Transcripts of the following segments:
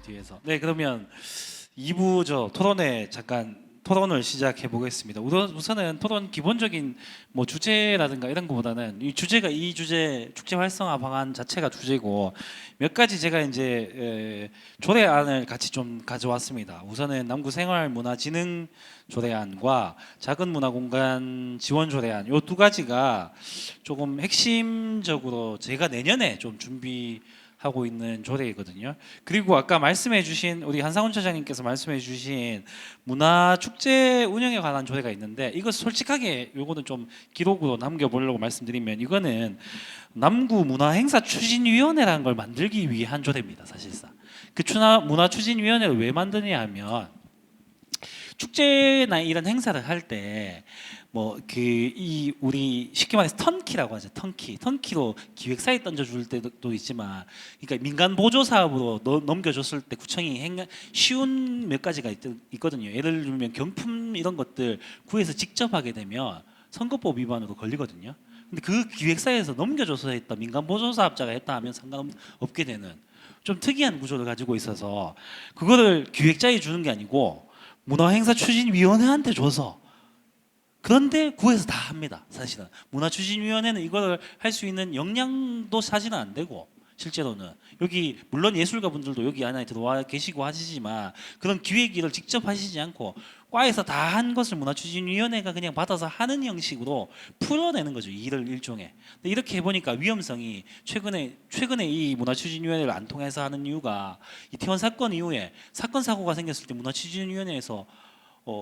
뒤에서. 네, 그러면 2부 토론회 잠깐 토론을 시작해 보겠습니다. 우선은 토론 기본적인 뭐 주제라든가 이런 것보다는 이 주제가 이 주제 축제 활성화 방안 자체가 주제고 몇 가지 제가 이제 조례안을 같이 좀 가져왔습니다. 우선은 남구 생활문화진흥 조례안과 작은 문화공간 지원 조례안 요 두 가지가 조금 핵심적으로 제가 내년에 좀 준비하고 있는 조례이거든요. 그리고 아까 말씀해주신 우리 한상훈 차장님께서 말씀해주신 문화 축제 운영에 관한 조례가 있는데 이거 솔직하게 요거는 좀 기록으로 남겨보려고 말씀드리면 이거는 남구 문화행사 추진위원회라는 걸 만들기 위한 조례입니다. 사실상 그 문화 추진위원회를 왜 만드냐 하면 축제나 이런 행사를 할 때 뭐 그 이 우리 쉽게 말해서 턴키라고 하죠. 턴키로 기획사에 던져줄 때도 있지만, 그러니까 민간 보조 사업으로 넘겨줬을 때 구청이 쉬운 몇 가지가 있거든요. 예를 들면 경품 이런 것들 구에서 직접 하게 되면 선거법 위반으로 걸리거든요. 근데 그 기획사에서 넘겨줘서 했다, 민간 보조 사업자가 했다 하면 상관없게 되는 좀 특이한 구조를 가지고 있어서 그거를 기획자에 주는 게 아니고 문화행사 추진위원회한테 줘서, 그런데 구에서 다 합니다. 사실은 문화추진위원회는 이걸 할 수 있는 역량도 사실은 안 되고, 실제로는 여기 물론 예술가 분들도 여기 안에 들어와 계시고 하시지만 그런 기획 일을 직접 하시지 않고 과에서 다 한 것을 문화추진위원회가 그냥 받아서 하는 형식으로 풀어내는 거죠. 이 일을 일종의. 근데 이렇게 해보니까 위험성이 최근에 이 문화추진위원회를 안 통해서 하는 이유가 이태원 사건 이후에 사건 사고가 생겼을 때 문화추진위원회에서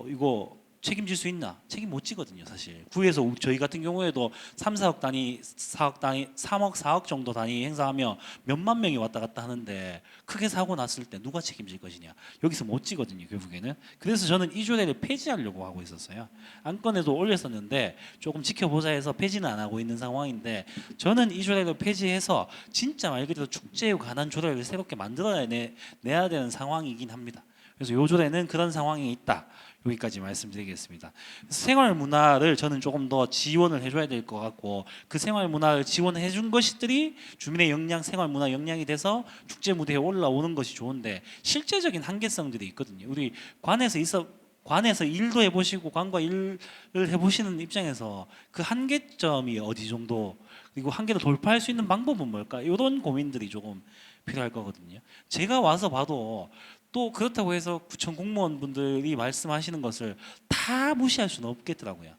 이거 책임질 수 있나? 책임 못 지거든요, 사실. 구에서 저희 같은 경우에도 3, 4억 단위, 4억 단위, 3억, 4억 정도 단위 행사하며 몇만 명이 왔다 갔다 하는데 크게 사고 났을 때 누가 책임질 것이냐? 여기서 못 지거든요, 결국에는. 그래서 저는 이 조례를 폐지하려고 하고 있었어요. 안건에도 올렸었는데 조금 지켜보자 해서 폐지는 안 하고 있는 상황인데, 저는 이 조례를 폐지해서 진짜 말 그대로 축제에 관한 조례를 새롭게 만들어내야 되는 상황이긴 합니다. 그래서 요 조례는 그런 상황이 있다. 여기까지 말씀드리겠습니다. 생활 문화를 저는 조금 더 지원을 해줘야 될 것 같고, 그 생활 문화를 지원해 준 것들이 주민의 역량, 생활 문화 역량이 돼서 축제 무대에 올라오는 것이 좋은데 실제적인 한계성들이 있거든요. 우리 관에서 일도 해보시고 관과 일을 해보시는 입장에서 그 한계점이 어디 정도, 그리고 한계를 돌파할 수 있는 방법은 뭘까? 이런 고민들이 조금 필요할 거거든요. 제가 와서 봐도 또 그렇다고 해서 구청 공무원분들이 말씀하시는 것을 다 무시할 수는 없겠더라고요.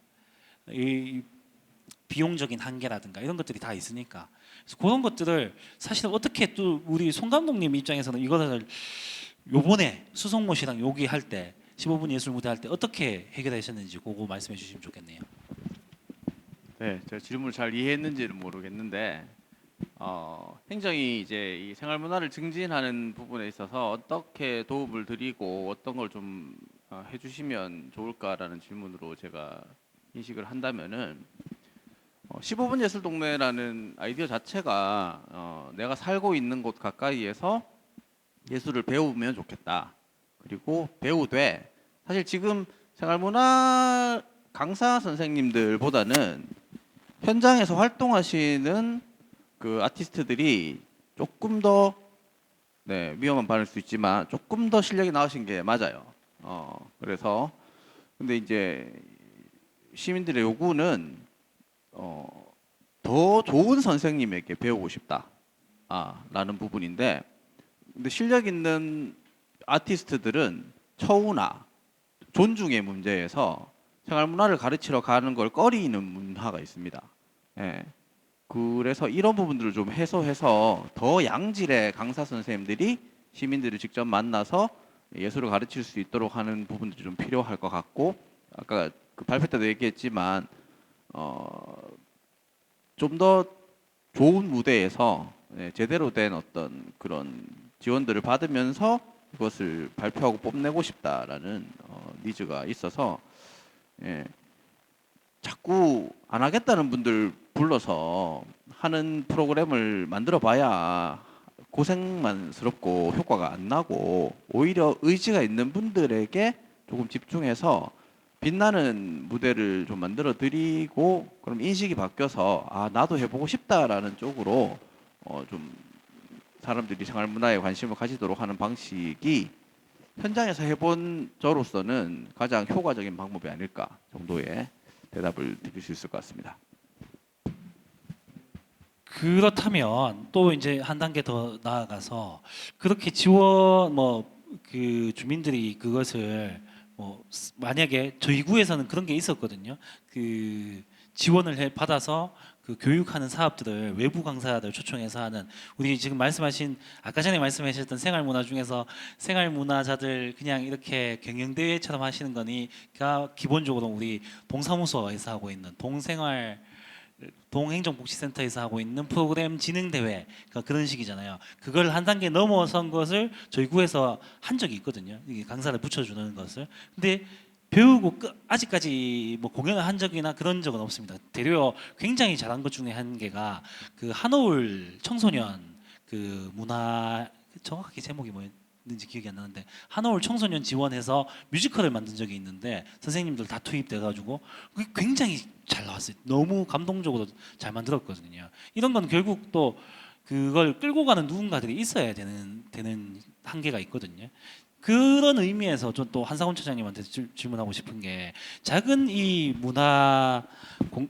이 비용적인 한계라든가 이런 것들이 다 있으니까. 그래서 그런 것들을 사실 어떻게, 또 우리 송 감독님 입장에서는 이거를 요번에 수성모 씨랑 여기 할 때 15분 예술 무대 할 때 어떻게 해결하셨는지 그거 말씀해 주시면 좋겠네요. 네, 제가 질문을 잘 이해했는지는 모르겠는데 행정이 이제 이 생활 문화를 증진하는 부분에 있어서 어떻게 도움을 드리고 어떤 걸 좀 해주시면 좋을까라는 질문으로 제가 인식을 한다면은 15분 예술 동네라는 아이디어 자체가 내가 살고 있는 곳 가까이에서 예술을 배우면 좋겠다. 그리고 배우되 사실 지금 생활문화 강사 선생님들보다는 현장에서 활동하시는 그 아티스트들이 조금 더 위험한 발언일 수 있지만 조금 더 실력이 나으신 게 맞아요. 그래서 근데 이제 시민들의 요구는 더 좋은 선생님에게 배우고 싶다. 라는 부분인데, 근데 실력 있는 아티스트들은 처우나 존중의 문제에서 생활 문화를 가르치러 가는 걸 꺼리는 문화가 있습니다. 예. 그래서 이런 부분들을 좀 해소해서 더 양질의 강사 선생님들이 시민들을 직접 만나서 예술을 가르칠 수 있도록 하는 부분들이 좀 필요할 것 같고, 아까 그 발표 때도 얘기했지만 좀 더 좋은 무대에서 제대로 된 어떤 그런 지원들을 받으면서 그것을 발표하고 뽐내고 싶다라는 니즈가 있어서, 예, 자꾸 안 하겠다는 분들 불러서 하는 프로그램을 만들어 봐야 고생만스럽고 효과가 안 나고, 오히려 의지가 있는 분들에게 조금 집중해서 빛나는 무대를 좀 만들어 드리고, 그럼 인식이 바뀌어서 나도 해보고 싶다라는 쪽으로 좀 사람들이 생활 문화에 관심을 가지도록 하는 방식이 현장에서 해본 저로서는 가장 효과적인 방법이 아닐까 정도의 대답을 드릴 수 있을 것 같습니다. 그렇다면 또 이제 한 단계 더 나아가서 그렇게 지원 그 주민들이 그것을 만약에 저희 구에서는 그런 게 있었거든요. 그 지원을 받아서 그 교육하는 사업들을 외부 강사들 초청해서 하는, 우리 지금 말씀하신 아까 전에 말씀하셨던 생활문화 중에서 생활문화자들 그냥 이렇게 경영대회처럼 하시는 거니까 기본적으로 우리 동사무소에서 하고 있는 동행정복지센터에서 하고 있는 프로그램 진흥 대회, 그러니까 그런 식이잖아요. 그걸 한 단계 넘어선 것을 저희 구에서 한 적이 있거든요. 이게 강사를 붙여주는 것을. 근데 배우고 아직까지 뭐 공연을 한 적이나 그런 적은 없습니다. 되려 굉장히 잘한 것 중에 한 개가 그 한올 청소년 그 문화, 정확하게 제목이 뭐였는지 기억이 안 나는데, 한올 청소년 지원해서 뮤지컬을 만든 적이 있는데 선생님들 다 투입돼 가지고 그게 굉장히 잘 나왔어요. 너무 감동적으로 잘 만들었거든요. 이런 건 결국 또 그걸 끌고 가는 누군가들이 있어야 되는 한계가 있거든요. 그런 의미에서 좀 또 한상훈 차장님한테 질문하고 싶은 게, 작은 이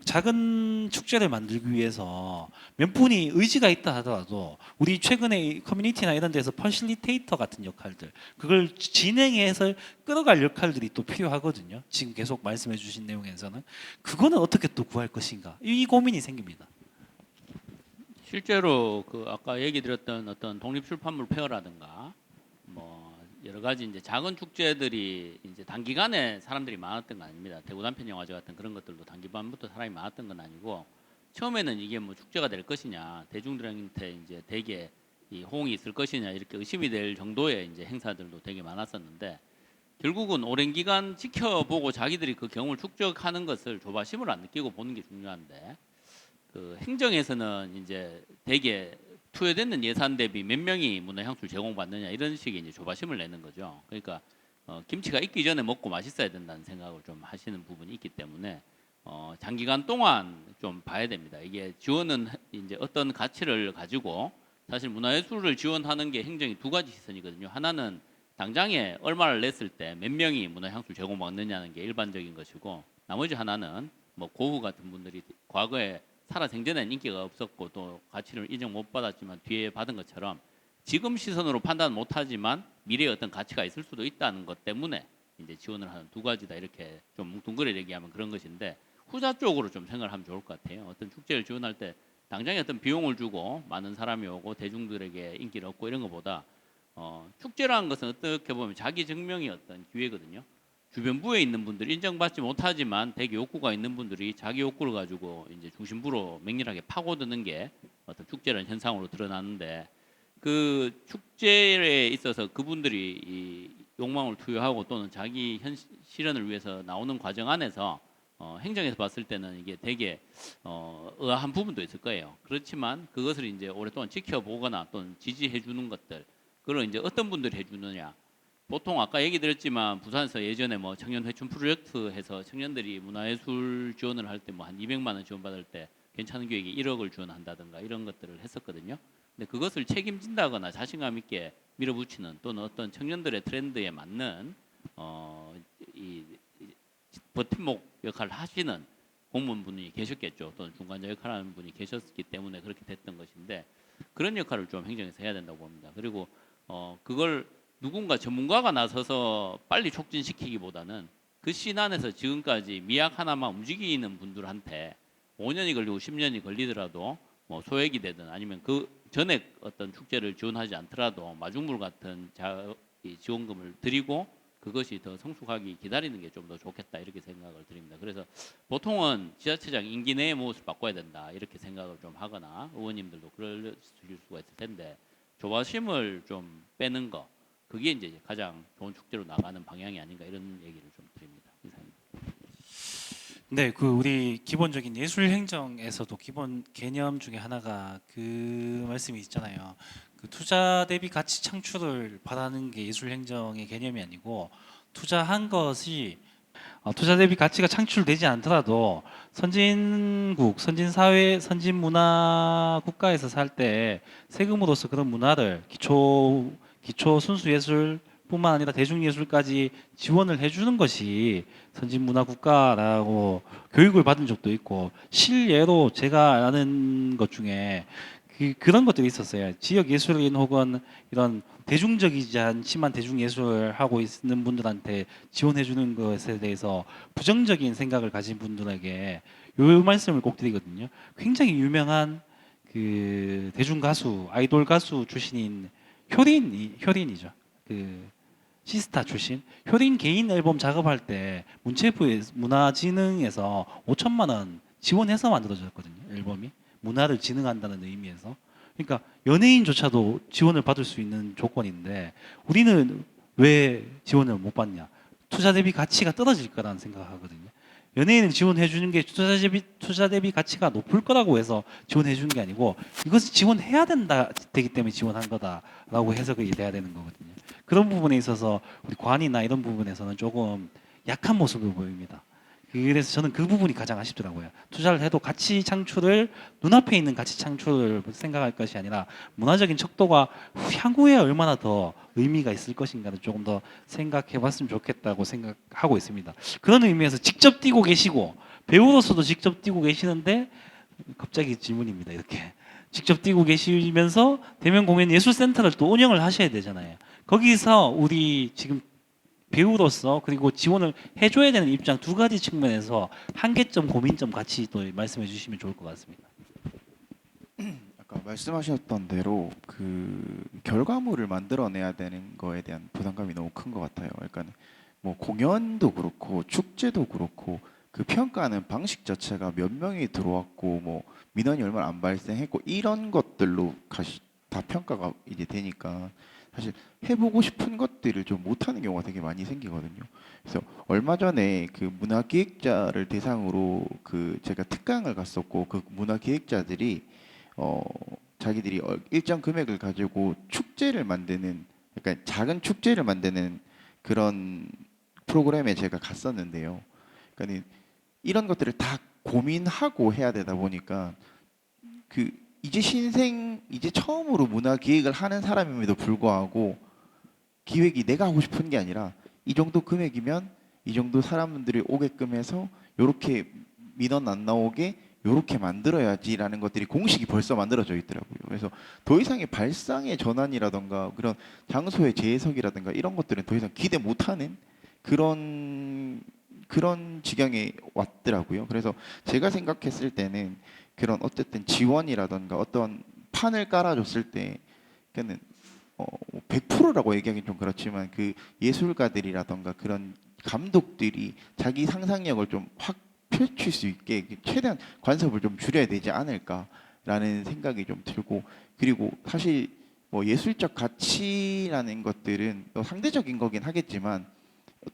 작은 축제를 만들기 위해서 몇 분이 의지가 있다 하더라도 우리 최근에 이 커뮤니티나 이런 데서 퍼실리테이터 같은 역할들, 그걸 진행해서 끌어갈 역할들이 또 필요하거든요. 지금 계속 말씀해 주신 내용에서는 그거는 어떻게 또 구할 것인가, 이 고민이 생깁니다. 실제로 그 아까 얘기 드렸던 어떤 독립출판물 페어라든가 뭐 여러 가지 이제 작은 축제들이 이제 단기간에 사람들이 많았던 거 아닙니다. 대구 단편영화제 같은 그런 것들도 단기간부터 사람이 많았던 건 아니고, 처음에는 이게 뭐 축제가 될 것이냐, 대중들한테 이제 되게 이 호응이 있을 것이냐 이렇게 의심이 될 정도의 이제 행사들도 되게 많았었는데, 결국은 오랜 기간 지켜보고 자기들이 그 경험을 축적하는 것을 조바심을 안 느끼고 보는 게 중요한데, 그 행정에서는 이제 되게 투여되는 예산 대비 몇 명이 문화향수를 제공받느냐 이런 식의 이제 조바심을 내는 거죠. 그러니까 김치가 익기 전에 먹고 맛있어야 된다는 생각을 좀 하시는 부분이 있기 때문에 장기간 동안 좀 봐야 됩니다. 이게 지원은 이제 어떤 가치를 가지고, 사실 문화예술을 지원하는 게 행정이 두 가지 시선이거든요. 하나는 당장에 얼마를 냈을 때 몇 명이 문화향수를 제공받느냐는 게 일반적인 것이고, 나머지 하나는 뭐 고흐 같은 분들이 과거에 살아생전에는 인기가 없었고 또 가치를 인정 못 받았지만 뒤에 받은 것처럼 지금 시선으로 판단 못하지만 미래에 어떤 가치가 있을 수도 있다는 것 때문에 이제 지원을 하는 두 가지다, 이렇게 좀 뭉뚱그려 얘기하면 그런 것인데, 후자 쪽으로 좀 생각을 하면 좋을 것 같아요. 어떤 축제를 지원할 때 당장에 어떤 비용을 주고 많은 사람이 오고 대중들에게 인기를 얻고 이런 것보다 축제라는 것은 어떻게 보면 자기 증명의 어떤 기회거든요. 주변부에 있는 분들이 인정받지 못하지만 되게 욕구가 있는 분들이 자기 욕구를 가지고 이제 중심부로 맹렬하게 파고드는 게 어떤 축제라는 현상으로 드러나는데, 그 축제에 있어서 그분들이 이 욕망을 투여하고 또는 자기 실현을 위해서 나오는 과정 안에서 행정에서 봤을 때는 이게 되게 의아한 부분도 있을 거예요. 그렇지만 그것을 이제 오랫동안 지켜보거나 또는 지지해 주는 것들, 그걸 이제 어떤 분들이 해주느냐. 보통 아까 얘기 드렸지만 부산에서 예전에 뭐 청년 회춘 프로젝트 해서 청년들이 문화예술 지원을 할 때 뭐 한 200만 원 지원받을 때 괜찮은 교육에 1억을 지원한다든가 이런 것들을 했었거든요. 근데 그것을 책임진다거나 자신감 있게 밀어붙이는, 또는 어떤 청년들의 트렌드에 맞는 이 버팀목 역할을 하시는 공무원분이 계셨겠죠. 또는 중간자 역할을 하는 분이 계셨기 때문에 그렇게 됐던 것인데, 그런 역할을 좀 행정에서 해야 된다고 봅니다. 그리고 그걸 누군가 전문가가 나서서 빨리 촉진시키기보다는 그 씬 안에서 지금까지 미약 하나만 움직이는 분들한테 5년이 걸리고 10년이 걸리더라도 뭐 소액이 되든 아니면 그 전에 어떤 축제를 지원하지 않더라도 마중물 같은 지원금을 드리고 그것이 더 성숙하기 기다리는 게 좀 더 좋겠다, 이렇게 생각을 드립니다. 그래서 보통은 지자체장 임기 내의 모습을 바꿔야 된다 이렇게 생각을 좀 하거나, 의원님들도 그럴 수가 있을 텐데 조바심을 좀 빼는 거, 그게 이제 가장 좋은 축제로 나가는 방향이 아닌가, 이런 얘기를 좀 드립니다. 이상입니다. 네, 그 우리 기본적인 예술 행정에서도 기본 개념 중에 하나가 그 말씀이 있잖아요. 그 투자 대비 가치 창출을 바라는 게 예술 행정의 개념이 아니고, 투자한 것이 투자 대비 가치가 창출되지 않더라도 선진국, 선진사회, 선진문화 국가에서 살 때 세금으로서 그런 문화를 기초 순수 예술뿐만 아니라 대중 예술까지 지원을 해주는 것이 선진문화 국가라고 교육을 받은 적도 있고 실예로 제가 아는 것 중에 그런 것들이 있었어요. 지역 예술인 혹은 이런 대중적이지 않지만 대중 예술을 하고 있는 분들한테 지원해 주는 것에 대해서 부정적인 생각을 가진 분들에게 요 말씀을 꼭 드리거든요. 굉장히 유명한 그 대중 가수, 아이돌 가수 출신인 효린이죠. 그 시스타 출신 효린 개인 앨범 작업할 때 문화진흥에서 5천만 원 지원해서 만들어졌거든요. 앨범이 문화를 진흥한다는 의미에서. 그러니까 연예인조차도 지원을 받을 수 있는 조건인데 우리는 왜 지원을 못 받냐? 투자 대비 가치가 떨어질 거라는 생각하거든요. 연예인을 지원해 주는 게 투자 대비 가치가 높을 거라고 해서 지원해 주는 게 아니고 이것을 지원해야 되기 때문에 지원한 거다라고 해석이 돼야 되는 거거든요. 그런 부분에 있어서 우리 관이나 이런 부분에서는 조금 약한 모습을 보입니다. 그래서 저는 그 부분이 가장 아쉽더라고요. 투자를 해도 가치 창출을 눈앞에 있는 가치 창출을 생각할 것이 아니라 문화적인 척도가 향후에 얼마나 더 의미가 있을 것인가를 조금 더 생각해봤으면 좋겠다고 생각하고 있습니다. 그런 의미에서 직접 뛰고 계시고 배우로서도 직접 뛰고 계시는데 갑자기 질문입니다. 이렇게 직접 뛰고 계시면서 대면공연예술센터를 또 운영을 하셔야 되잖아요. 거기서 우리 지금 배우로서 그리고 지원을 해줘야 되는 입장 두 가지 측면에서 한계점, 고민점 같이 또 말씀해 주시면 좋을 것 같습니다. 아까 말씀하셨던 대로 그 결과물을 만들어내야 되는 거에 대한 부담감이 너무 큰 것 같아요. 그러니까 뭐 공연도 그렇고 축제도 그렇고 그 평가하는 방식 자체가 몇 명이 들어왔고 뭐 민원이 얼마나 안 발생했고 이런 것들로 다 평가가 이제 되니까 사실 해보고 싶은 것들을 좀 못하는 경우가 되게 많이 생기거든요. 그래서 얼마 전에 그 문화기획자를 대상으로 그 제가 특강을 갔었고 그 문화기획자들이 어 자기들이 일정 금액을 가지고 축제를 만드는 그러니까 작은 축제를 만드는 그런 프로그램에 제가 갔었는데요. 그러니까 이런 것들을 다 고민하고 해야 되다 보니까 그 이제 처음으로 문화 기획을 하는 사람임에도 불구하고 기획이 내가 하고 싶은 게 아니라 이 정도 금액이면 이 정도 사람들이 오게끔 해서 요렇게 민원 안 나오게 요렇게 만들어야지라는 것들이 공식이 벌써 만들어져 있더라고요. 그래서 더 이상의 발상의 전환이라던가 그런 장소의 재해석이라든가 이런 것들은 더 이상 기대 못하는 그런 지경에 왔더라고요. 그래서 제가 생각했을 때는 그런 어쨌든 지원이라던가 어떤 판을 깔아줬을 때 그는 100%라고 얘기하기는 좀 그렇지만 그 예술가들이라던가 그런 감독들이 자기 상상력을 좀 확 펼칠 수 있게 최대한 관섭을 좀 줄여야 되지 않을까라는 생각이 좀 들고 그리고 사실 뭐 예술적 가치라는 것들은 또 상대적인 거긴 하겠지만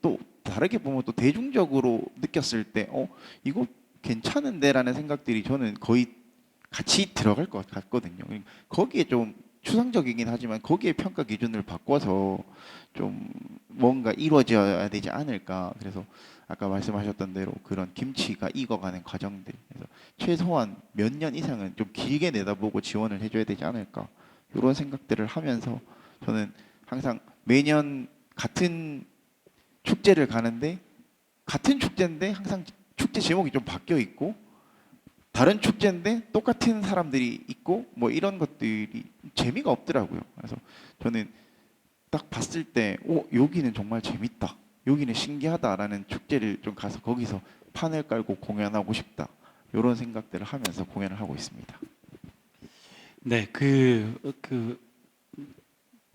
또 다르게 보면 또 대중적으로 느꼈을 때 이거 괜찮은데라는 생각들이 저는 거의 같이 들어갈 것 같거든요. 거기에 좀 추상적이긴 하지만 거기에 평가 기준을 바꿔서 좀 뭔가 이루어져야 되지 않을까. 그래서 아까 말씀하셨던 대로 그런 김치가 익어가는 과정들 그래서 최소한 몇 년 이상은 좀 길게 내다보고 지원을 해줘야 되지 않을까. 이런 생각들을 하면서 저는 항상 매년 같은 축제를 가는데 같은 축제인데 항상 축제 제목이 좀 바뀌어 있고 다른 축제인데 똑같은 사람들이 있고 뭐 이런 것들이 재미가 없더라고요. 그래서 저는 딱 봤을 때 여기는 정말 재밌다. 여기는 신기하다라는 축제를 좀 가서 거기서 판을 깔고 공연하고 싶다. 이런 생각들을 하면서 공연을 하고 있습니다. 네,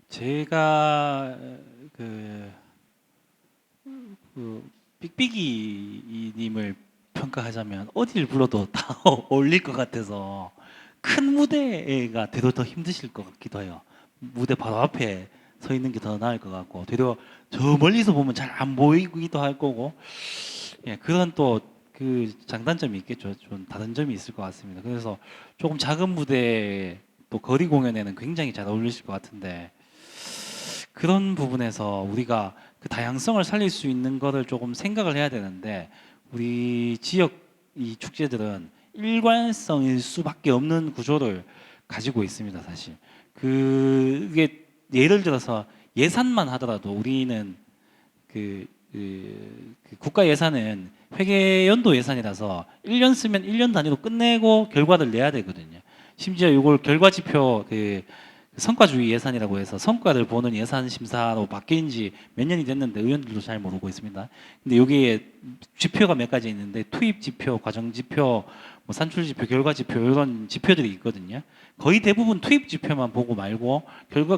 제가 삑삑이님을 평가하자면 어디를 불러도 다 어울릴 것 같아서 큰 무대가 되려 더 힘드실 것 같기도 해요. 무대 바로 앞에 서 있는 게 더 나을 것 같고 되려 저 멀리서 보면 잘 안 보이기도 할 거고 예, 그런 또 그 장단점이 있겠죠. 좀 다른 점이 있을 것 같습니다. 그래서 조금 작은 무대 또 거리 공연에는 굉장히 잘 어울리실 것 같은데 그런 부분에서 우리가 그 다양성을 살릴 수 있는 거를 조금 생각을 해야 되는데 우리 지역 이 축제들은 일관성일 수밖에 없는 구조를 가지고 있습니다, 사실. 그게 예를 들어서 예산만 하더라도 우리는 그 국가 예산은 회계 연도 예산이라서 1년 쓰면 1년 단위로 끝내고 결과를 내야 되거든요. 심지어 이걸 결과 지표 성과주의 예산이라고 해서 성과를 보는 예산 심사로 바뀐 지 몇 년이 됐는데 의원들도 잘 모르고 있습니다. 근데 여기에 지표가 몇 가지 있는데 투입 지표, 과정 지표, 뭐 산출 지표, 결과 지표 이런 지표들이 있거든요. 거의 대부분 투입 지표만 보고 말고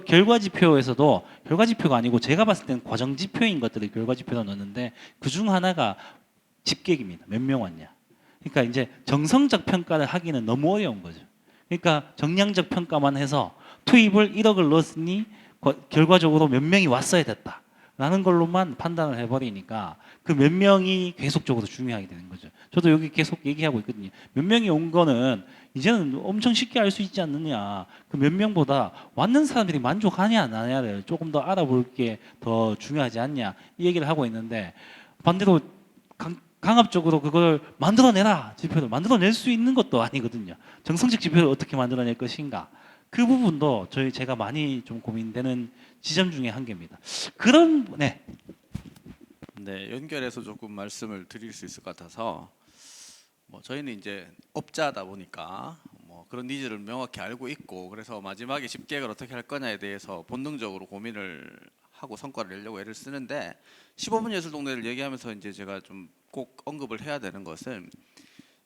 결과 지표에서도 결과 지표가 아니고 제가 봤을 때는 과정 지표인 것들을 결과 지표로 넣는데 그 중 하나가 집객입니다. 몇 명 왔냐. 그러니까 이제 정성적 평가를 하기는 너무 어려운 거죠. 그러니까 정량적 평가만 해서 투입을 1억을 넣었으니 결과적으로 몇 명이 왔어야 됐다라는 걸로만 판단을 해버리니까 그 몇 명이 계속적으로 중요하게 되는 거죠. 저도 여기 계속 얘기하고 있거든요. 몇 명이 온 거는 이제는 엄청 쉽게 알 수 있지 않느냐. 그 몇 명보다 왔는 사람들이 만족하냐 안 하냐를 조금 더 알아볼 게 더 중요하지 않냐 이 얘기를 하고 있는데 반대로 강압적으로 그걸 만들어내라 지표를 만들어낼 수 있는 것도 아니거든요. 정성적 지표를 어떻게 만들어낼 것인가 그 부분도 제가 많이 좀 고민되는 지점 중에 한 개입니다. 그런 네. 네, 연결해서 조금 말씀을 드릴 수 있을 것 같아서 뭐 저희는 이제 업자다 보니까 뭐 그런 니즈를 명확히 알고 있고 그래서 마지막에 집계를 어떻게 할 거냐에 대해서 본능적으로 고민을 하고 성과를 내려고 애를 쓰는데 15분 예술 동네를 얘기하면서 이제 제가 좀 꼭 언급을 해야 되는 것은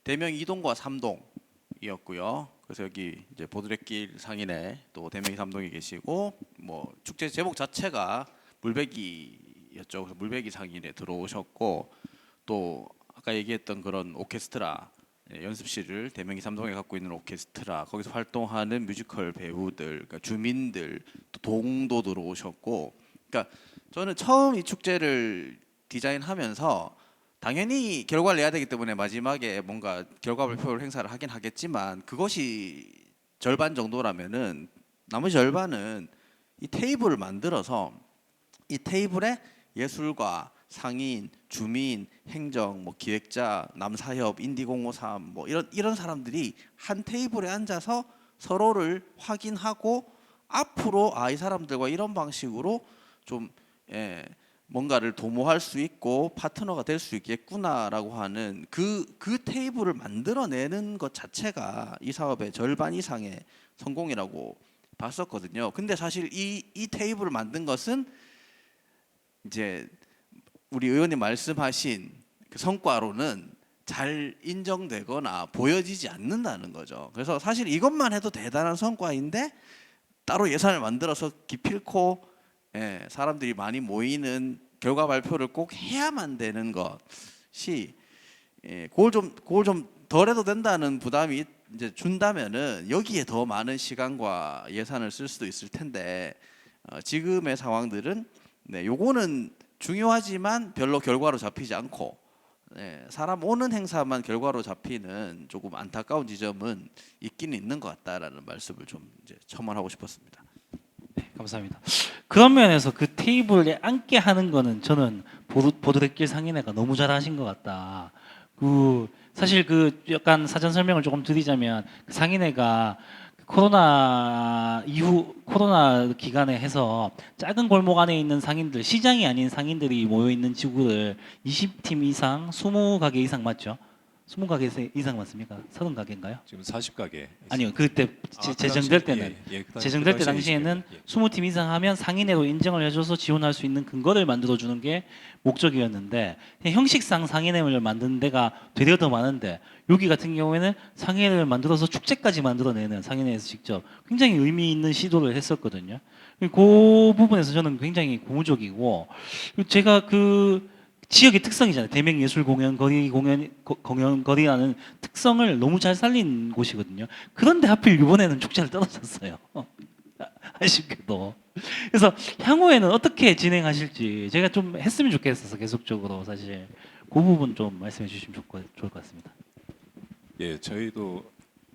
대명 2동과 3동이었고요. 그래서 여기 이제 보드레길 상인에 또 대명 3동이 계시고 뭐 축제 제목 자체가 물배기였죠. 그래서 물배기 상인에 들어오셨고 또 아까 얘기했던 그런 오케스트라 연습실을 대명이 3동에 갖고 있는 오케스트라 거기서 활동하는 뮤지컬 배우들 그러니까 주민들 또 동도 들어오셨고 그러니까 저는 처음 이 축제를 디자인하면서 당연히 결과를 내야 되기 때문에 마지막에 뭔가 결과 발표를 행사를 하긴 하겠지만 그것이 절반 정도라면은 나머지 절반은 이 테이블을 만들어서 이 테이블에 예술가, 상인, 주민, 행정, 뭐 기획자, 남사협, 인디053 뭐 이런 사람들이 한 테이블에 앉아서 서로를 확인하고 앞으로 이 사람들과 이런 방식으로 좀 뭔가를 도모할 수 있고 파트너가 될 수 있겠구나라고 하는 그 테이블을 만들어내는 것 자체가 이 사업의 절반 이상의 성공이라고 봤었거든요. 근데 사실 이 테이블을 만든 것은 이제 우리 의원님 말씀하신 그 성과로는 잘 인정되거나 보여지지 않는다는 거죠. 그래서 사실 이것만 해도 대단한 성과인데 따로 예산을 만들어서 기필코 사람들이 많이 모이는 결과 발표를 꼭 해야만 되는 것이 그걸 좀 덜해도 된다는 부담이 이제 준다면은 여기에 더 많은 시간과 예산을 쓸 수도 있을 텐데 지금의 상황들은 요거는 중요하지만 별로 결과로 잡히지 않고 사람 오는 행사만 결과로 잡히는 조금 안타까운 지점은 있기는 있는 것 같다라는 말씀을 좀 이제 첨언하고 싶었습니다. 네, 감사합니다. 그런 면에서 그 테이블에 앉게 하는 거는 저는 보드레길 상인회가 너무 잘하신 것 같다. 사실 약간 사전 설명을 조금 드리자면 그 상인회가 코로나 기간에 해서 작은 골목 안에 있는 상인들, 시장이 아닌 상인들이 모여 있는 지구를 20팀 이상, 20가게 이상 맞죠? 20가게 이상 맞습니까? 30가게인가요? 지금 40가게. 아니요, 그때 제정될 때는 제정될 때 당시에는 20팀 이상 하면 상인회로 인정을 해줘서 지원할 수 있는 근거를 만들어주는 게 목적이었는데 형식상 상인회를 만드는 데가 되려 더 많은데 여기 같은 경우에는 상인회를 만들어서 축제까지 만들어내는 상인회에서 직접 굉장히 의미 있는 시도를 했었거든요. 그 부분에서 저는 굉장히 고무적이고 제가 지역의 특성이잖아요. 대명예술공연거리 공연거리라는 특성을 너무 잘 살린 곳이거든요. 그런데 하필 이번에는 축제를 떨어졌어요. 아쉽게도. 그래서 향후에는 어떻게 진행하실지 제가 좀 했으면 좋겠어서 계속적으로 사실 그 부분 좀 말씀해 주시면 좋을 것 같습니다. 예, 저희도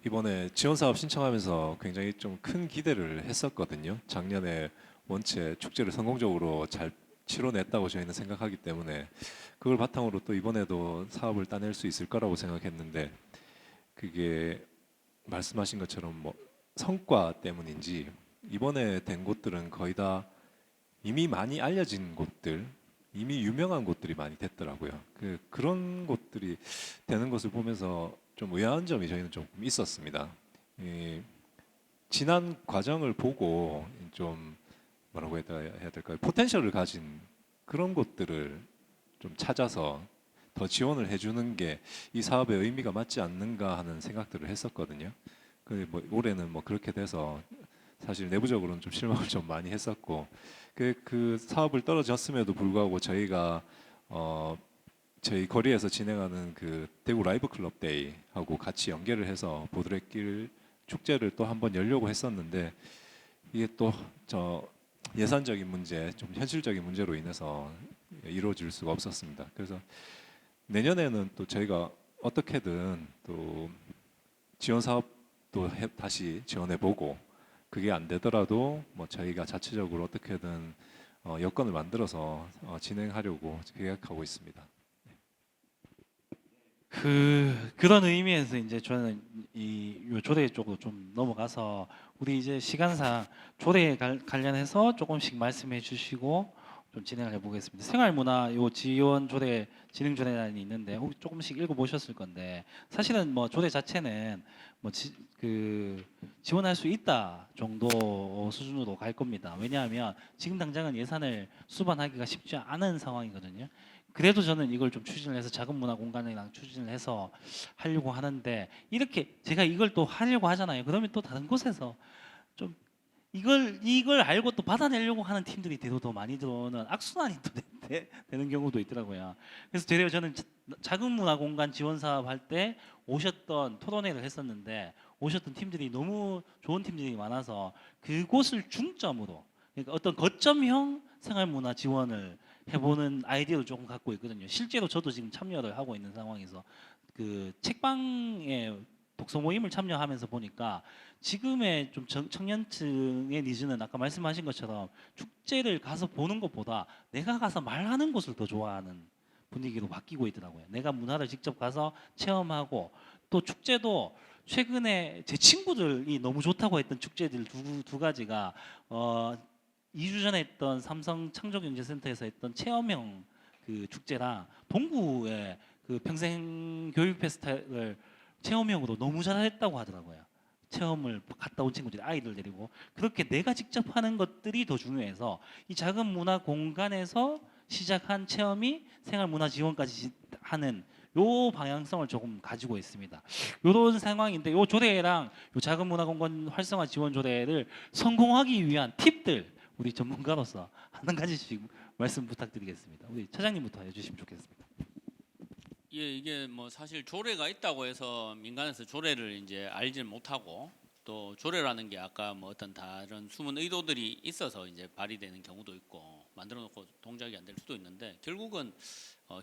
이번에 지원 사업 신청하면서 굉장히 좀 큰 기대를 했었거든요. 작년에 원체 축제를 성공적으로 잘 치러냈다고 저희는 생각하기 때문에 그걸 바탕으로 또 이번에도 사업을 따낼 수 있을 거라고 생각했는데 그게 말씀하신 것처럼 뭐 성과 때문인지 이번에 된 곳들은 거의 다 이미 많이 알려진 곳들, 이미 유명한 곳들이 많이 됐더라고요. 그런 곳들이 되는 것을 보면서 좀 의아한 점이 저희는 좀 있었습니다. 이 지난 과정을 보고 좀 뭐라고 해야 될까요? 포텐셜을 가진 그런 곳들을 좀 찾아서 더 지원을 해주는 게 이 사업의 의미가 맞지 않는가 하는 생각들을 했었거든요. 뭐 올해는 뭐 그렇게 돼서 사실 내부적으로는 좀 실망을 좀 많이 했었고 그 사업을 떨어졌음에도 불구하고 저희가 저희 거리에서 진행하는 그 대구 라이브 클럽 데이하고 같이 연계를 해서 보드레길 축제를 또 한번 열려고 했었는데 이게 또 저 예산적인 문제, 좀 현실적인 문제로 인해서 이루어질 수가 없었습니다. 그래서 내년에는 또 저희가 어떻게든 또 지원 사업도 다시 지원해보고 그게 안 되더라도 뭐 저희가 자체적으로 어떻게든 여건을 만들어서 진행하려고 계획하고 있습니다. 그런 의미에서 이제 저는 요 조례 쪽으로 좀 넘어가서 우리 이제 시간상 조례에 관련해서 조금씩 말씀해 주시고 좀 진행을 해보겠습니다. 생활문화 요 지원 조례 진행 조례안이 있는데 혹시 조금씩 읽어보셨을 건데 사실은 뭐 조례 자체는 뭐 지원할 수 있다 정도 수준으로 갈 겁니다. 왜냐하면 지금 당장은 예산을 수반하기가 쉽지 않은 상황이거든요. 그래도 저는 이걸 좀 추진을 해서 작은 문화 공간이랑 추진을 해서 하려고 하는데 이렇게 제가 이걸 또 하려고 하잖아요. 그러면 또 다른 곳에서 좀 이걸 알고 또 받아내려고 하는 팀들이 대도 더 많이 들어오는 악순환이 또 되는 경우도 있더라고요. 그래서 되려 저는 작은 문화 공간 지원 사업 할 때 오셨던 토론회를 했었는데 오셨던 팀들이 너무 좋은 팀들이 많아서 그곳을 중점으로 그러니까 어떤 거점형 생활 문화 지원을 해보는 아이디어를 조금 갖고 있거든요. 실제로 저도 지금 참여를 하고 있는 상황에서 그 책방에 독서 모임을 참여하면서 보니까 지금의 좀 청년층의 니즈는 아까 말씀하신 것처럼 축제를 가서 보는 것보다 내가 가서 말하는 것을 더 좋아하는 분위기로 바뀌고 있더라고요. 내가 문화를 직접 가서 체험하고 또 축제도 최근에 제 친구들이 너무 좋다고 했던 축제들 두 가지가 2주 전에 했던 삼성 창조경제센터에서 했던 체험형 그 축제랑 동구의 그 평생 교육 페스티벌 체험형으로 너무 잘했다고 하더라고요. 체험을 갔다 온 친구들이 아이들 데리고 그렇게 내가 직접 하는 것들이 더 중요해서 이 작은 문화 공간에서 시작한 체험이 생활 문화 지원까지 하는 요 방향성을 조금 가지고 있습니다. 요런 상황인데 요 조례랑 요 작은 문화 공간 활성화 지원 조례를 성공하기 위한 팁들 우리 전문가로서 한 가지씩 말씀 부탁드리겠습니다. 우리 차장님부터 해주시면 좋겠습니다. 예, 이게 뭐 사실 조례가 있다고 해서 민간에서 조례를 이제 알지 못하고 또 조례라는 게 아까 뭐 어떤 다른 숨은 의도들이 있어서 이제 발의되는 경우도 있고 만들어 놓고 동작이 안 될 수도 있는데 결국은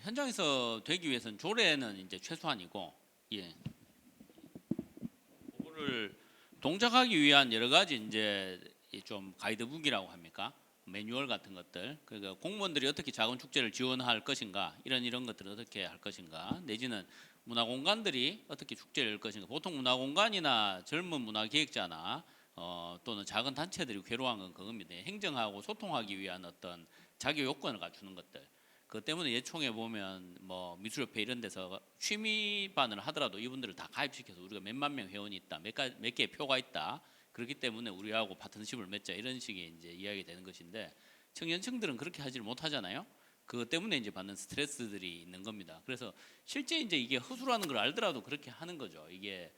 현장에서 되기 위해서는 조례는 이제 최소한이고 예. 그거를 동작하기 위한 여러 가지 이제 좀 가이드북이라고 합니까? 매뉴얼 같은 것들 그러니까 공무원들이 어떻게 작은 축제를 지원할 것인가 이런 것들을 어떻게 할 것인가 내지는 문화공간들이 어떻게 축제를 열 것인가 보통 문화공간이나 젊은 문화기획자나 또는 작은 단체들이 괴로워한 건 그겁니다. 행정하고 소통하기 위한 어떤 자기 요건을 갖추는 것들 그것 때문에 예총에 보면 뭐 미술협회 이런 데서 취미반을 하더라도 이분들을 다 가입시켜서 우리가 몇만 명 회원이 있다 몇 개의 표가 있다 그렇기 때문에 우리하고 파트너십을 맺자 이런 식의 이제 이야기 되는 것인데 청년층들은 그렇게 하지를 못하잖아요. 그것 때문에 이제 받는 스트레스들이 있는 겁니다. 그래서 실제 이제 이게 허술하는 걸 알더라도 그렇게 하는 거죠. 이게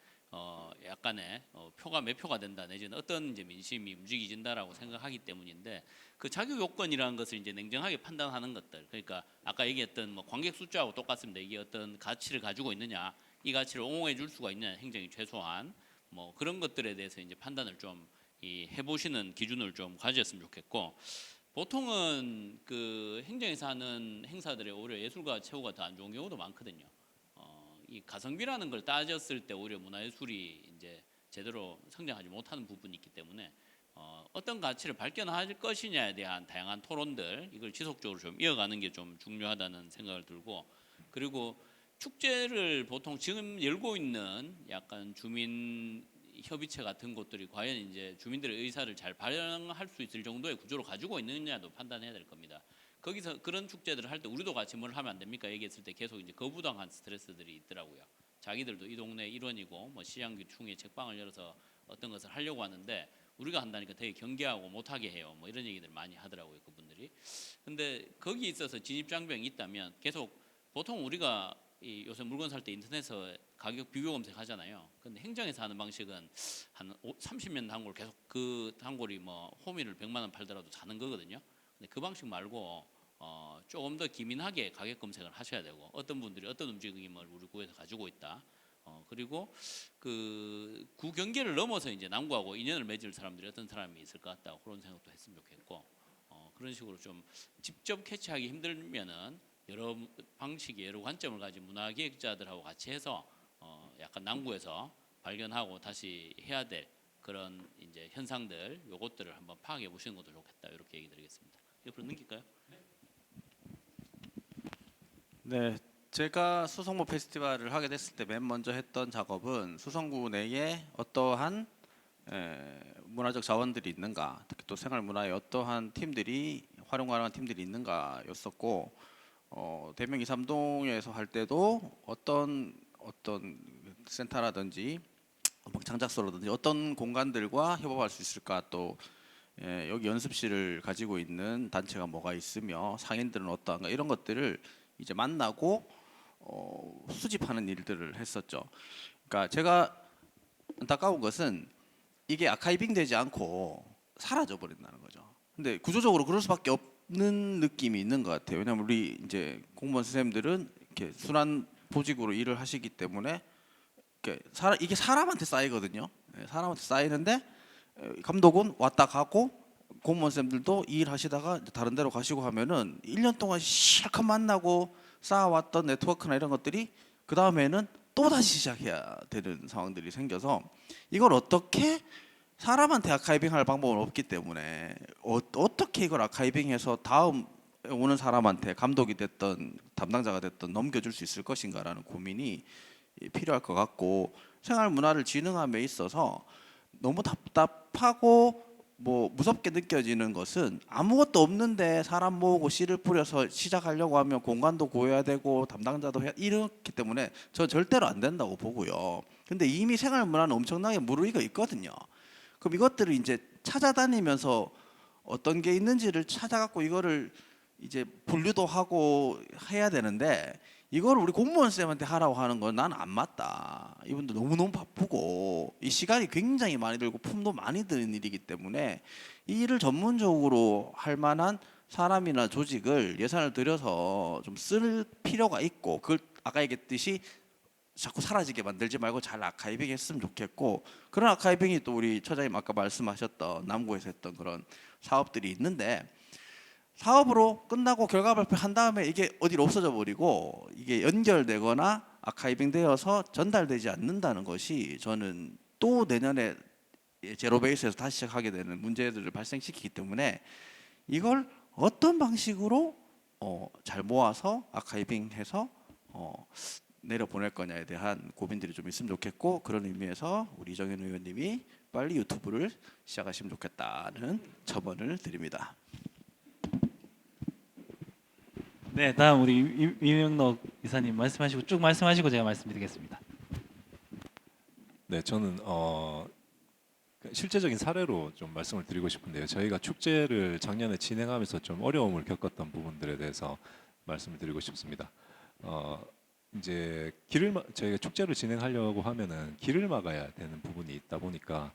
약간의 표가 몇 표가 된다 내지는 어떤 이제 민심이 움직이진다라고 생각하기 때문인데 그 자격 요건이라는 것을 이제 냉정하게 판단하는 것들 그러니까 아까 얘기했던 뭐 관객 숫자하고 똑같습니다. 이게 어떤 가치를 가지고 있느냐 이 가치를 옹호해 줄 수가 있느냐 행정이 최소한 뭐 그런 것들에 대해서 이제 판단을 좀 해보시는 기준을 좀 가졌으면 좋겠고 보통은 그 행정에서 하는 행사들의 오히려 예술가 최후가 더 안 좋은 경우도 많거든요. 이 가성비라는 걸 따졌을 때 오히려 문화예술이 이제 제대로 성장하지 못하는 부분이 있기 때문에 어떤 가치를 발견할 것이냐에 대한 다양한 토론들 이걸 지속적으로 좀 이어가는 게 좀 중요하다는 생각을 들고 그리고 축제를 보통 지금 열고 있는 약간 주민 협의체 같은 곳들이 과연 이제 주민들의 의사를 잘 반영할 수 있을 정도의 구조를 가지고 있느냐도 판단해야 될 겁니다. 거기서 그런 축제들을 할 때 우리도 같이 뭘 하면 안 됩니까? 얘기했을 때 계속 이제 거부당한 스트레스들이 있더라고요. 자기들도 이 동네 일원이고 뭐 시장규충에 책방을 열어서 어떤 것을 하려고 하는데 우리가 한다니까 되게 경계하고 못하게 해요. 뭐 이런 얘기들 많이 하더라고요, 그분들이. 근데 거기 있어서 진입장벽이 있다면 계속 보통 우리가 이 요새 물건 살 때 인터넷에서 가격 비교 검색하잖아요. 근데 행정에서 하는 방식은 한 30년 단골 계속 그 단골이 뭐 호미를 100만 원 팔더라도 사는 거거든요. 근데 그 방식 말고 조금 더 기민하게 가격 검색을 하셔야 되고 어떤 분들이 어떤 움직임을 우리 구에서 가지고 있다. 그리고 그 구 경계를 넘어서 이제 남구하고 인연을 맺을 사람들이 어떤 사람이 있을 것 같다 그런 생각도 했으면 좋겠고 그런 식으로 좀 직접 캐치하기 힘들면은 여러 방식의 여러 관점을 가진 문화기획자들하고 같이 해서 약간 남구에서 발견하고 다시 해야 될 그런 이제 현상들 요것들을 한번 파악해 보시는 것도 좋겠다 이렇게 얘기 드리겠습니다. 옆으로 넘길까요? 네, 제가 수성모 페스티벌을 하게 됐을 때 맨 먼저 했던 작업은 수성구 내에 어떠한 문화적 자원들이 있는가, 특히 또 생활 문화에 어떠한 팀들이 활용 가능한 팀들이 있는가였었고, 대명 2, 3동에서 할 때도 어떤 센터라든지 창작소라든지 어떤 공간들과 협업할 수 있을까, 또 여기 연습실을 가지고 있는 단체가 뭐가 있으며 상인들은 어떠한가 이런 것들을 이제 만나고 수집하는 일들을 했었죠. 그러니까 제가 안타까운 것은 이게 아카이빙 되지 않고 사라져 버린다는 거죠. 근데 구조적으로 그럴 수밖에 없는 느낌이 있는 것 같아요. 왜냐하면 우리 이제 공무원 선생님들은 이렇게 순환 보직으로 일을 하시기 때문에 이게 사람한테 쌓이거든요. 사람한테 쌓이는데 감독은 왔다 가고 공무원 쌤들도 일하시다가 다른 데로 가시고 하면은 1년 동안 실컷 만나고 쌓아왔던 네트워크나 이런 것들이 그 다음에는 또 다시 시작해야 되는 상황들이 생겨서 이걸 어떻게 사람한테 아카이빙할 방법은 없기 때문에 어떻게 이걸 아카이빙해서 다음 오는 사람한테 감독이 됐던 담당자가 됐던 넘겨줄 수 있을 것인가라는 고민이 필요할 것 같고 생활 문화를 진흥함에 있어서 너무 답답하고 뭐 무섭게 느껴지는 것은 아무것도 없는데 사람 모으고 씨를 뿌려서 시작하려고 하면 공간도 구해야 되고 담당자도 해야 이렇기 때문에 저 절대로 안 된다고 보고요. 근데 이미 생활 문화는 엄청나게 무르익어 있거든요. 그럼 이것들을 이제 찾아다니면서 어떤 게 있는지를 찾아갖고 이거를 이제 분류도 하고 해야 되는데 이걸 우리 공무원 쌤한테 하라고 하는 건 난 안 맞다. 이분도 너무너무 바쁘고 이 시간이 굉장히 많이 들고 품도 많이 드는 일이기 때문에 이 일을 전문적으로 할 만한 사람이나 조직을 예산을 들여서 좀 쓸 필요가 있고 그걸 아까 얘기했듯이 자꾸 사라지게 만들지 말고 잘 아카이빙 했으면 좋겠고 그런 아카이빙이 또 우리 처장님 아까 말씀하셨던 남구에서 했던 그런 사업들이 있는데 사업으로 끝나고 결과 발표한 다음에 이게 어디로 없어져 버리고 이게 연결되거나 아카이빙 되어서 전달되지 않는다는 것이 저는 또 내년에 제로 베이스에서 다시 시작하게 되는 문제들을 발생시키기 때문에 이걸 어떤 방식으로 잘 모아서 아카이빙해서 내려보낼 거냐에 대한 고민들이 좀 있으면 좋겠고 그런 의미에서 우리 이정현 의원님이 빨리 유튜브를 시작하시면 좋겠다는 첨언을 드립니다. 네, 다음 우리 이명록 이사님 말씀하시고 쭉 말씀하시고 제가 말씀드리겠습니다. 네, 저는 실제적인 사례로 좀 말씀을 드리고 싶은데요. 저희가 축제를 작년에 진행하면서 좀 어려움을 겪었던 부분들에 대해서 말씀을 드리고 싶습니다. 이제 저희가 축제를 진행하려고 하면은 길을 막아야 되는 부분이 있다 보니까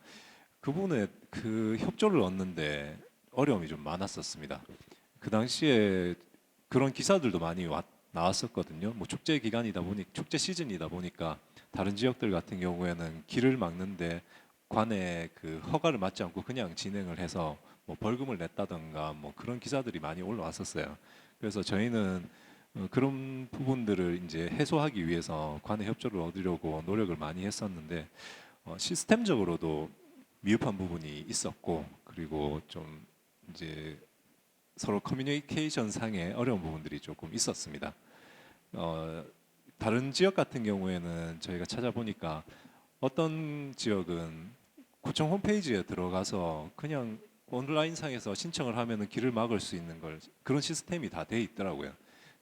그 협조를 얻는데 어려움이 좀 많았었습니다. 그 당시에 그런 기사들도 많이 나왔었거든요. 뭐 축제 기간이다 보니 축제 시즌이다 보니까 다른 지역들 같은 경우에는 길을 막는데 관의 그 허가를 받지 않고 그냥 진행을 해서 뭐 벌금을 냈다던가 뭐 그런 기사들이 많이 올라왔었어요. 그래서 저희는 그런 부분들을 이제 해소하기 위해서 관의 협조를 얻으려고 노력을 많이 했었는데 시스템적으로도 미흡한 부분이 있었고, 그리고 좀 이제 서로 커뮤니케이션 상의 어려운 부분들이 조금 있었습니다. 다른 지역 같은 경우에는 저희가 찾아보니까 어떤 지역은 구청 홈페이지에 들어가서 그냥 온라인상에서 신청을 하면은 길을 막을 수 있는 걸 그런 시스템이 다 돼 있더라고요.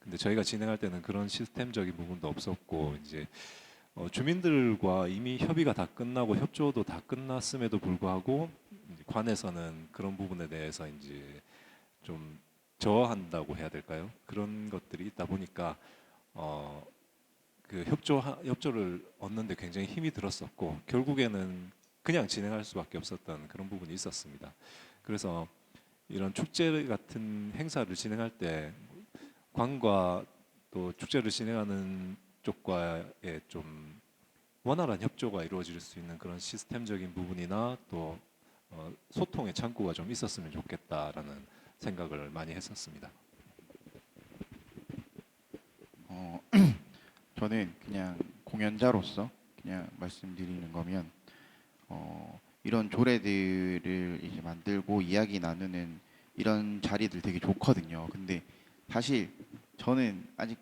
근데 저희가 진행할 때는 그런 시스템적인 부분도 없었고, 이제 주민들과 이미 협의가 다 끝나고 협조도 다 끝났음에도 불구하고 이제 관에서는 그런 부분에 대해서 이제 좀 저한다고 해야 될까요? 그런 것들이 있다 보니까 그 협조를 얻는데 굉장히 힘이 들었었고, 결국에는 그냥 진행할 수밖에 없었던 그런 부분이 있었습니다. 그래서 이런 축제 같은 행사를 진행할 때 관과 또 축제를 진행하는 쪽과의 좀 원활한 협조가 이루어질 수 있는 그런 시스템적인 부분이나 또 소통의 창구가 좀 있었으면 좋겠다라는 생각을 많이 했었습니다. 저는 그냥 공연자로서 그냥 말씀드리는 거면 이런 조례들을 이제 만들고 이야기 나누는 이런 자리들 되게 좋거든요. 근데 사실 저는 아직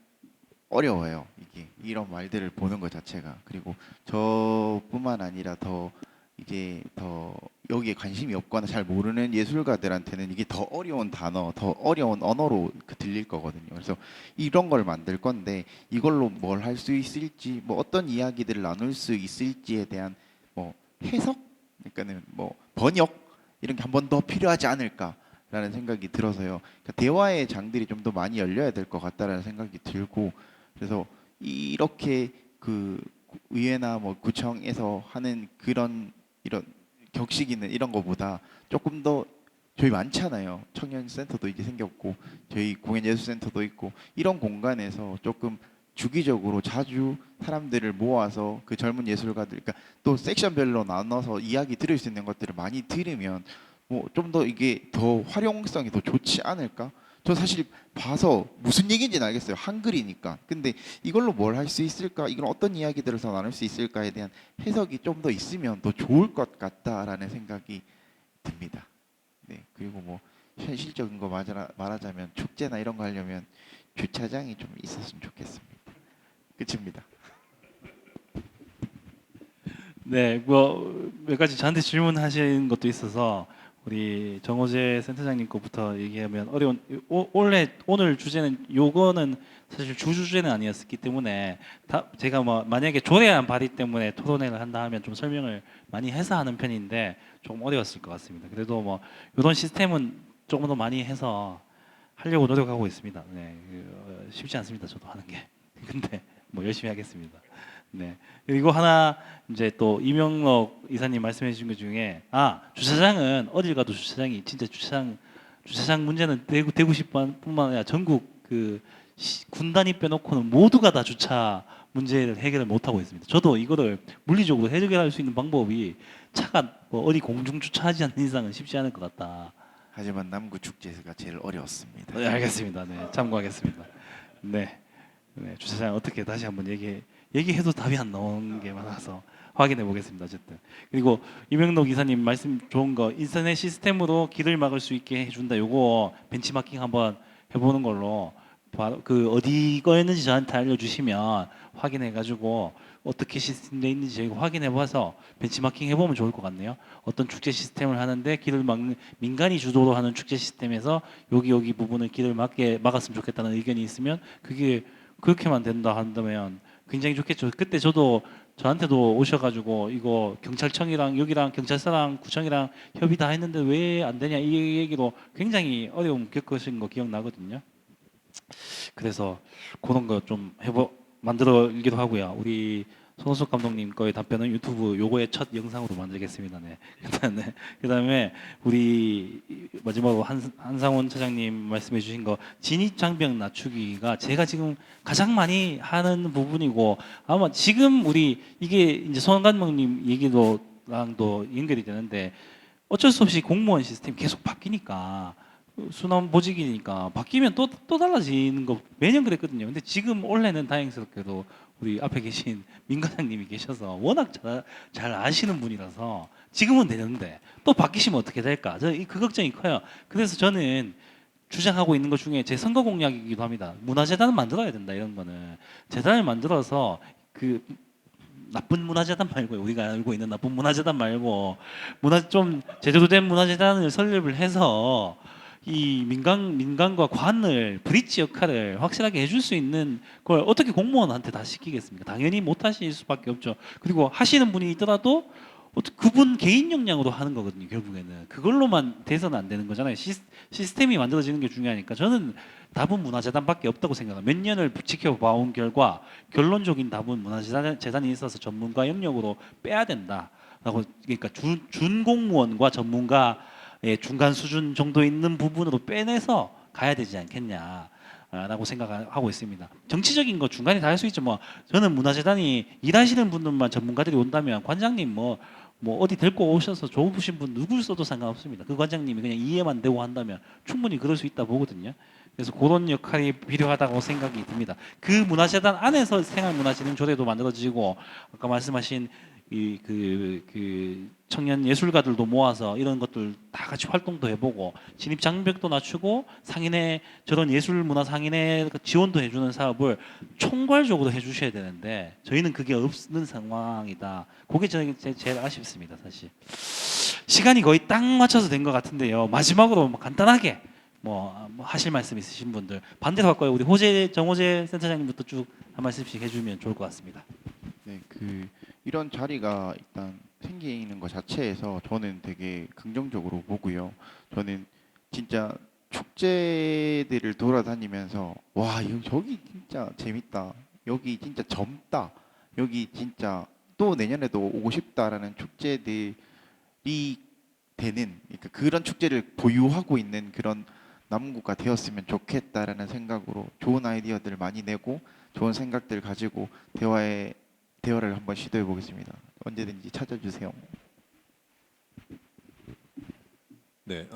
어려워요. 이게 이런 말들을 보는 것 자체가. 그리고 저뿐만 아니라 더 이제 더 여기에 관심이 없거나 잘 모르는 예술가들한테는 이게 더 어려운 단어, 더 어려운 언어로 들릴 거거든요. 그래서 이런 걸 만들 건데 이걸로 뭘 할 수 있을지, 뭐 어떤 이야기들을 나눌 수 있을지에 대한 뭐 해석, 그러니까는 뭐 번역 이런 게 한 번 더 필요하지 않을까라는 생각이 들어서요. 그러니까 대화의 장들이 좀 더 많이 열려야 될 것 같다라는 생각이 들고, 그래서 이렇게 그 의회나 뭐 구청에서 하는 그런 이런 격식 있는 이런 거보다 조금 더 저희 많잖아요. 청년센터도 이제 생겼고 저희 공연예술센터도 있고 이런 공간에서 조금 주기적으로 자주 사람들을 모아서 그 젊은 예술가들, 그러니까 또 섹션별로 나눠서 이야기 들을 수 있는 것들을 많이 들으면 뭐 좀 더 이게 더 활용성이 더 좋지 않을까? 저 사실 봐서 무슨 얘기인지는 알겠어요. 한글이니까. 근데 이걸로 뭘 할 수 있을까? 이걸 어떤 이야기들을 더 나눌 수 있을까에 대한 해석이 좀 더 있으면 더 좋을 것 같다라는 생각이 듭니다. 네. 그리고 뭐 현실적인 거 말하자면 축제나 이런 거 하려면 주차장이 좀 있었으면 좋겠습니다. 끝입니다. 네, 뭐 몇 가지 저한테 질문하신 것도 있어서 우리 정호재 센터장님 거부터 얘기하면 어려운 원래 오늘 주제는 요거는 사실 주제는 아니었기 때문에 제가 뭐 만약에 조례안 발의 때문에 토론회를 한다 하면 좀 설명을 많이 해서 하는 편인데 좀 어려웠을 것 같습니다. 그래도 뭐 이런 시스템은 조금 더 많이 해서 하려고 노력하고 있습니다. 네, 쉽지 않습니다. 저도 하는 게. 근데 뭐 열심히 하겠습니다. 네. 그리고 하나 이제 또 이명록 이사님 말씀해 주신 것 중에 주차장은 어딜 가도 주차장이 진짜 주차장 문제는 대구시뿐만 아니라 전국 그 군 단위 빼놓고는 모두가 다 주차 문제를 해결을 못 하고 있습니다. 저도 이거를 물리적으로 해결할 수 있는 방법이 차가 뭐 어디 공중 주차하지 않는 이상은 쉽지 않을 것 같다. 하지만 남구 축제가 제일 어려웠습니다. 네, 알겠습니다. 네, 참고하겠습니다. 네. 네, 주차장 어떻게 다시 한번 얘기해도 답이 안 나오는 게 많아서 확인해 보겠습니다. 어쨌든 그리고 이명록 이사님 말씀 좋은 거 인터넷 시스템으로 길을 막을 수 있게 해준다. 요거 벤치마킹 한번 해보는 걸로 바로 그 어디 거였는지 저한테 알려주시면 확인해가지고 어떻게 시스템돼 있는지 저희가 확인해봐서 벤치마킹 해보면 좋을 것 같네요. 어떤 축제 시스템을 하는데 길을 막는 민간이 주도로 하는 축제 시스템에서 여기 부분을 길을 막았으면 좋겠다는 의견이 있으면 그게 그렇게만 된다 한다면 굉장히 좋겠죠. 그때 저한테도 오셔가지고 이거 경찰청이랑 여기랑 경찰서랑 구청이랑 협의 다 했는데 왜 안 되냐 이 얘기로 굉장히 어려움 겪으신 거 기억나거든요. 그래서 그런 거 좀 만들기도 하고요. 우리 손호섭 감독님 거의 답변은 유튜브 요거의 첫 영상으로 만들겠습니다. 네. 그다음에 우리 마지막으로 한상원 차장님 말씀해 주신 거 진입 장벽 낮추기가 제가 지금 가장 많이 하는 부분이고 아마 지금 우리 이게 이제 손 감독님 얘기도랑도 연결이 되는데 어쩔 수 없이 공무원 시스템이 계속 바뀌니까 순환 보직이니까 바뀌면 또 달라지는 거 매년 그랬거든요. 근데 지금 올해는 다행스럽게도 우리 앞에 계신 민 과장님이 계셔서 워낙 잘 아시는 분이라서 지금은 되는데 또 바뀌시면 어떻게 될까? 그 걱정이 커요. 그래서 저는 주장하고 있는 것 중에 제 선거 공약이기도 합니다. 문화재단을 만들어야 된다 이런 거는 재단을 만들어서 그 나쁜 문화재단 말고 우리가 알고 있는 나쁜 문화재단 말고 좀 제대로 된 문화재단을 설립을 해서 이 민간과 관을 브릿지 역할을 확실하게 해줄 수 있는 걸 어떻게 공무원한테 다 시키겠습니까? 당연히 못 하실 수밖에 없죠. 그리고 하시는 분이 있더라도 그분 개인 역량으로 하는 거거든요. 결국에는 그걸로만 돼서는 안 되는 거잖아요. 시스템이 만들어지는 게 중요하니까 저는 답은 문화재단밖에 없다고 생각합니다. 몇 년을 지켜봐온 결과 결론적인 답은 문화재단이 있어서 전문가 영역으로 빼야 된다라고. 그러니까 준공무원과 전문가의 중간 수준 정도 있는 부분으로 빼내서 가야 되지 않겠냐라고 생각하고 있습니다. 정치적인 거 중간에 다 할 수 있죠. 뭐 저는 문화재단이 일하시는 분들만 전문가들이 온다면 관장님 뭐 어디 데리고 오셔서 좋으신 분 누굴 써도 상관없습니다. 그 관장님이 그냥 이해만 되고 한다면 충분히 그럴 수 있다 보거든요. 그래서 그런 역할이 필요하다고 생각이 듭니다. 그 문화재단 안에서 생활문화진흥조례도 만들어지고 아까 말씀하신 그 청년 예술가들도 모아서 이런 것들 다 같이 활동도 해보고 진입 장벽도 낮추고 상인의 저런 예술 문화 상인의 지원도 해주는 사업을 총괄적으로 해주셔야 되는데 저희는 그게 없는 상황이다. 그게 제일 아쉽습니다, 사실. 시간이 거의 딱 맞춰서 된 것 같은데요. 마지막으로 간단하게 뭐 하실 말씀 있으신 분들 반대로 할까요? 우리 정호재 센터장님부터 쭉 한 말씀씩 해주면 좋을 것 같습니다. 네, 이런 자리가 일단 생기는 것 자체에서 저는 되게 긍정적으로 보고요. 저는 진짜 축제들을 돌아다니면서 와, 저기 진짜 재밌다. 여기 진짜 젊다. 여기 진짜 또 내년에도 오고 싶다라는 축제들이 되는, 그러니까 그런 축제를 보유하고 있는 그런 남구가 되었으면 좋겠다라는 생각으로 좋은 아이디어들 많이 내고 좋은 생각들 가지고 대화를 한번 시도해 보겠습니다. 언제든지 찾아주세요. 네,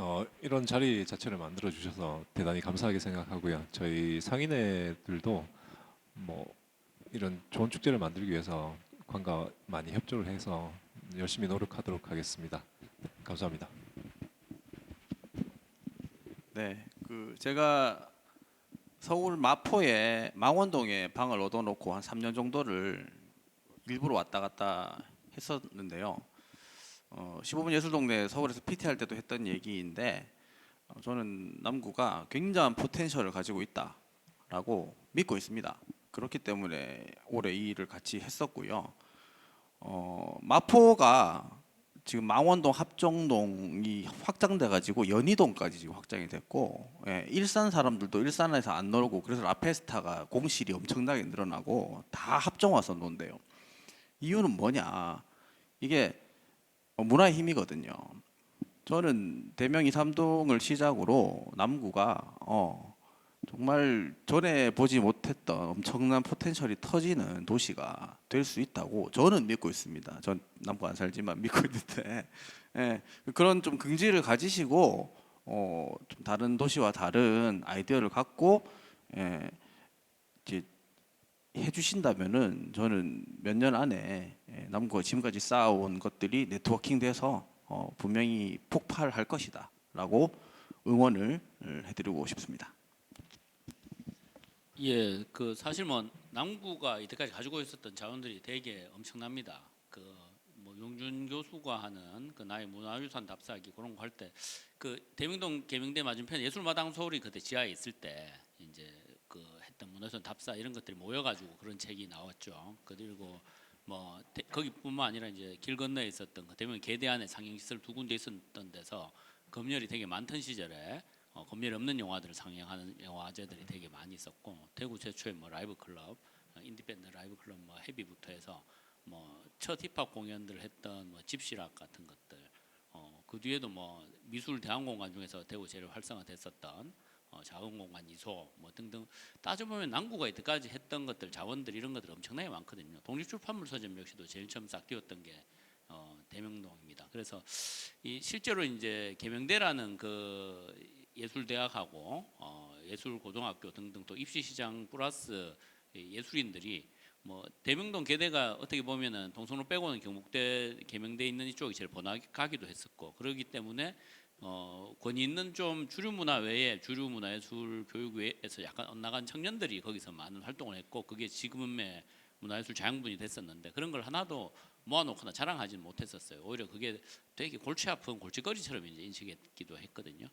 이런 자리 자체를 만들어 주셔서 대단히 감사하게 생각하고요. 저희 상인회들도 뭐 이런 좋은 축제를 만들기 위해서 관과 많이 협조를 해서 열심히 노력하도록 하겠습니다. 감사합니다. 네, 제가 서울 마포에 망원동에 방을 얻어놓고 한 3년 정도를 일부러 왔다 갔다 했었는데요. 15분 예술동네 서울에서 PT 할 때도 했던 얘기인데 저는 남구가 굉장한 포텐셜을 가지고 있다라고 믿고 있습니다. 그렇기 때문에 올해 이 일을 같이 했었고요. 마포가 지금 망원동, 합정동이 확장돼 가지고 연희동까지 지금 확장이 됐고, 예, 일산 사람들도 일산에서 안 놀고 그래서 라페스타가 공실이 엄청나게 늘어나고 다 합정 와서 논대요. 이유는 뭐냐? 이게 문화의 힘이거든요. 저는 대명 2, 3동을 시작으로 남구가 정말 전에 보지 못했던 엄청난 포텐셜이 터지는 도시가 될 수 있다고 저는 믿고 있습니다. 전 남구 안 살지만 믿고 있는데, 예, 그런 좀 긍지를 가지시고 좀 다른 도시와 다른 아이디어를 갖고, 예, 이제 해주신다면은 저는 몇 년 안에 남구가 지금까지 쌓아온 것들이 네트워킹돼서 분명히 폭발할 것이다라고 응원을 해드리고 싶습니다. 예, 그 사실 뭐 남구가 이때까지 가지고 있었던 자원들이 되게 엄청납니다. 그 뭐 용준 교수가 하는 그 나의 문화유산 답사기 그런 거 할 때 그 대명동 계명대 맞은편 예술마당 서울이 그때 지하에 있을 때 이제 그 했던 문화유산 답사 이런 것들이 모여가지고 그런 책이 나왔죠. 그리고 뭐 거기뿐만 아니라 이제 길 건너에 있었던 그 대명 계대 안에 상영시설 2군데 있었던 데서 검열이 되게 많던 시절에 검열이 없는 영화들을 상영하는 영화제들이 되게 많이 있었고 대구 최초의 뭐 라이브 클럽, 인디밴드 라이브 클럽 뭐 헤비부터 해서 뭐 첫 힙합 공연들을 했던 뭐 집시락 같은 것들, 그 뒤에도 뭐 미술 대항공간 중에서 대구 제일 활성화됐었던 작은 공간 이소 뭐 등등 따져보면 남구가 이때까지 했던 것들 자원들 이런 것들 엄청나게 많거든요. 독립출판물 서점 역시도 제일 처음 싹 띄웠던 게 대명동입니다. 그래서 이 실제로 이제 계명대라는 그 예술대학하고 예술고등학교 등등 또 입시시장 플러스 예술인들이 뭐 대명동 계대가 어떻게 보면은 동성로 빼고는 경북대 계명대 있는 이쪽이 제일 번화가기도 했었고 그러기 때문에 권위 있는 좀 주류 문화 외에 주류 문화예술 교육 외에서 약간 엇나간 청년들이 거기서 많은 활동을 했고 그게 지금의 문화예술 자양분이 됐었는데 그런 걸 하나도 모아놓거나 자랑하지는 못했었어요. 오히려 그게 되게 골치 아픈 골칫거리처럼 이제 인식했기도 했거든요.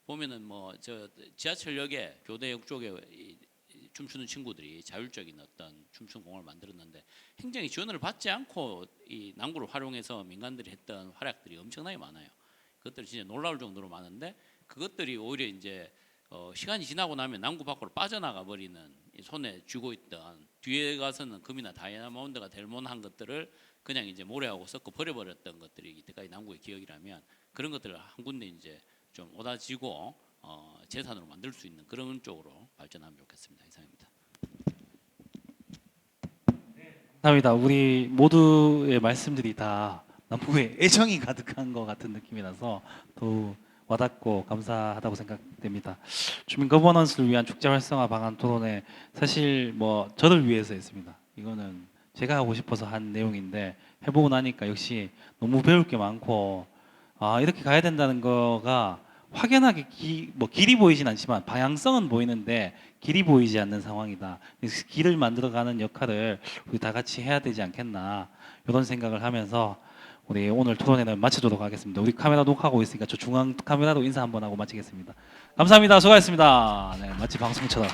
보면은 뭐 저 지하철역에 교대역 쪽에 이 춤추는 친구들이 자율적인 어떤 춤추는 공원을 만들었는데 행정이 지원을 받지 않고 이 남구를 활용해서 민간들이 했던 활약들이 엄청나게 많아요. 그것들이 진짜 놀라울 정도로 많은데 그것들이 오히려 이제 시간이 지나고 나면 남구 밖으로 빠져나가 버리는 이 손에 쥐고 있던 뒤에 가서는 금이나 다이아몬드가 될 만한 것들을 그냥 이제 모래하고 섞어 버려버렸던 것들이 이때까지 남구의 기억이라면 그런 것들을 한 군데 이제 좀 오다지고 재산으로 만들 수 있는 그런 쪽으로 발전하면 좋겠습니다. 이상입니다. 감사합니다. 우리 모두의 말씀들이 다 남북에 애정이 가득한 것 같은 느낌이라서 더욱 와닿고 감사하다고 생각됩니다. 주민 거버넌스를 위한 축제 활성화 방안 토론회 사실 뭐 저를 위해서 했습니다. 이거는 제가 하고 싶어서 한 내용인데 해보고 나니까 역시 너무 배울 게 많고 이렇게 가야 된다는 거가 확연하게 길이 보이진 않지만 방향성은 보이는데 길이 보이지 않는 상황이다. 그래서 길을 만들어가는 역할을 우리 다 같이 해야 되지 않겠나 이런 생각을 하면서 우리 오늘 토론회는 마치도록 하겠습니다. 우리 카메라 녹화하고 있으니까 저 중앙 카메라로 인사 한번 하고 마치겠습니다. 감사합니다. 수고하셨습니다. 네, 마치 방송처럼.